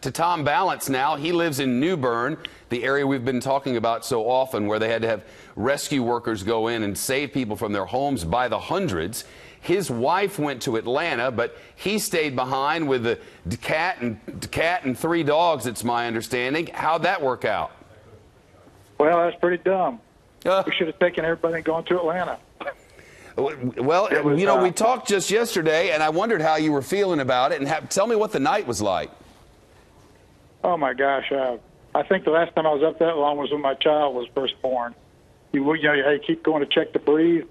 To Tom Balance now. He lives in New Bern, the area we've been talking about so often, where they had to have rescue workers go in and save people from their homes by the hundreds. His wife went to Atlanta, but he stayed behind with the cat and 3 dogs, it's my understanding. How'd that work out? Well, that's pretty dumb. We should have taken everybody and gone to Atlanta. Well, we talked just yesterday, and I wondered how you were feeling about it. And tell me what the night was like. Oh, my gosh. I think the last time I was up that long was when my child was first born. You keep going to check to breathe.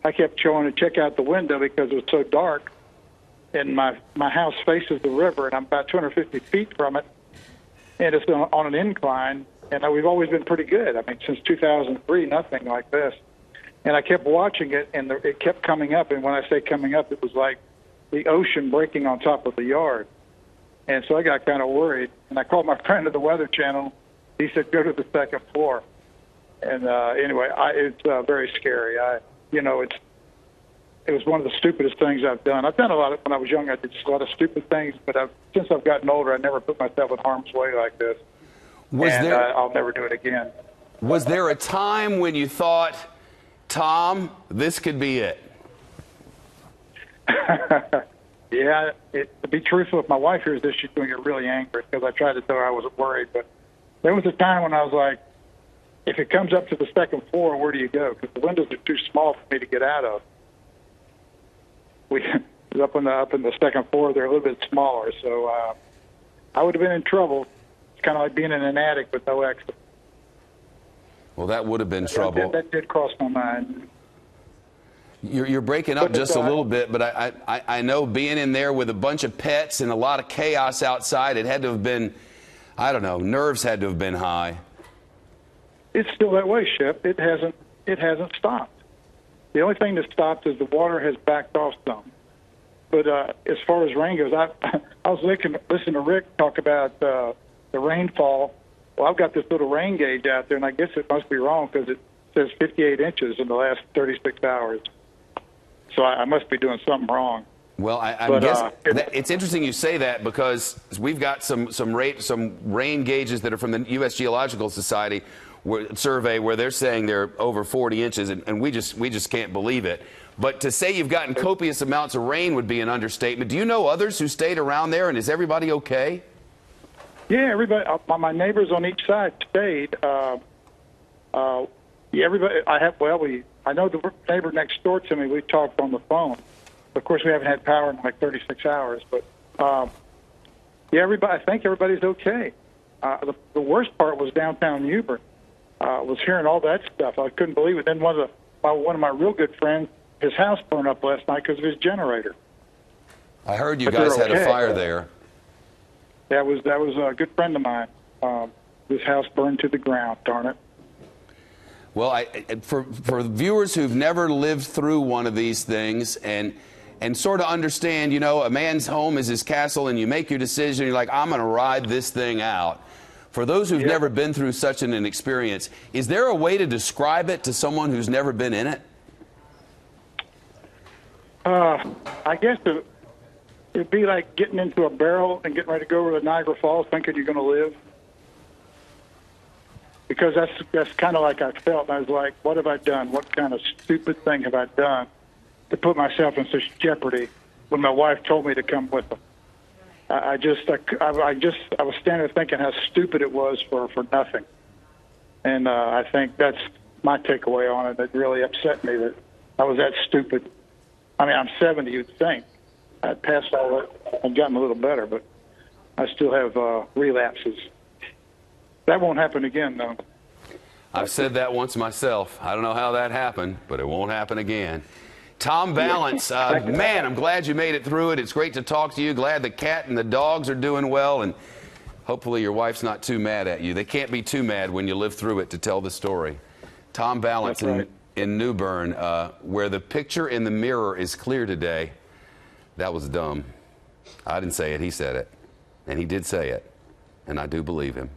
I kept going to check out the window because it was so dark. And my house faces the river, and I'm about 250 feet from it. And it's on an incline. And we've always been pretty good. I mean, since 2003, nothing like this. And I kept watching it, and it kept coming up. And when I say coming up, it was like the ocean breaking on top of the yard. And so I got kind of worried. And I called my friend at the Weather Channel. He said, go to the second floor. And anyway, it's very scary. It was one of the stupidest things I've done. I've done a lot of, when I was young, I did a lot of stupid things. But since I've gotten older, I never put myself in harm's way like this. I'll never do it again. Was there a time when you thought, Tom, this could be it? Yeah, to be truthful, if my wife hears this, she's going to get really angry because I tried to tell her I wasn't worried. But there was a time when I was like, if it comes up to the second floor, where do you go? Because the windows are too small for me to get out of. Up in the second floor, they're a little bit smaller, so I would have been in trouble. It's kind of like being in an attic with no exit. Well, that would have been trouble. That did cross my mind. You're breaking up just a little bit, but I know being in there with a bunch of pets and a lot of chaos outside, it had to have been, I don't know, nerves had to have been high. It's still that way, Shep. It hasn't stopped. The only thing that stopped is the water has backed off some. But as far as rain goes, I was listening to Rick talk about the rainfall. Well, I've got this little rain gauge out there, and I guess it must be wrong because it says 58 inches in the last 36 hours. So I must be doing something wrong. Well, I guess it's interesting you say that because we've got some rain gauges that are from the U.S. Geological Society survey where they're saying they're over 40 inches, and we just can't believe it. But to say you've gotten copious amounts of rain would be an understatement. Do you know others who stayed around there, and is everybody okay? Yeah, everybody. My neighbors on each side stayed. Everybody. I know the neighbor next door to me. We talked on the phone. Of course, we haven't had power in like 36 hours. But everybody. I think everybody's okay. The worst part was downtown New Bern. Was hearing all that stuff. I couldn't believe it. Then one of my real good friends, his house burned up last night because of his generator. I heard you guys had a fire there. That was a good friend of mine. His house burned to the ground. Darn it. Well, for viewers who've never lived through one of these things and sort of understand, a man's home is his castle, and you make your decision. You're like, I'm going to ride this thing out. For those who've never been through such an experience, is there a way to describe it to someone who's never been in it? I guess it'd be like getting into a barrel and getting ready to go over to Niagara Falls thinking you're going to live. Because that's kind of like I felt. I was like, what have I done? What kind of stupid thing have I done to put myself in such jeopardy when my wife told me to come with them? I was standing there thinking how stupid it was for nothing. And I think that's my takeaway on it. It really upset me that I was that stupid. I mean, I'm 70, you'd think. I'd passed all that and gotten a little better, but I still have relapses. That won't happen again, though. I've said that once myself. I don't know how that happened, but it won't happen again. Tom Balance, man, I'm glad you made it through it. It's great to talk to you. Glad the cat and the dogs are doing well, and hopefully your wife's not too mad at you. They can't be too mad when you live through it to tell the story. Tom Balance in New Bern, where the picture in the mirror is clear today. That was dumb. I didn't say it. He said it, and he did say it, and I do believe him.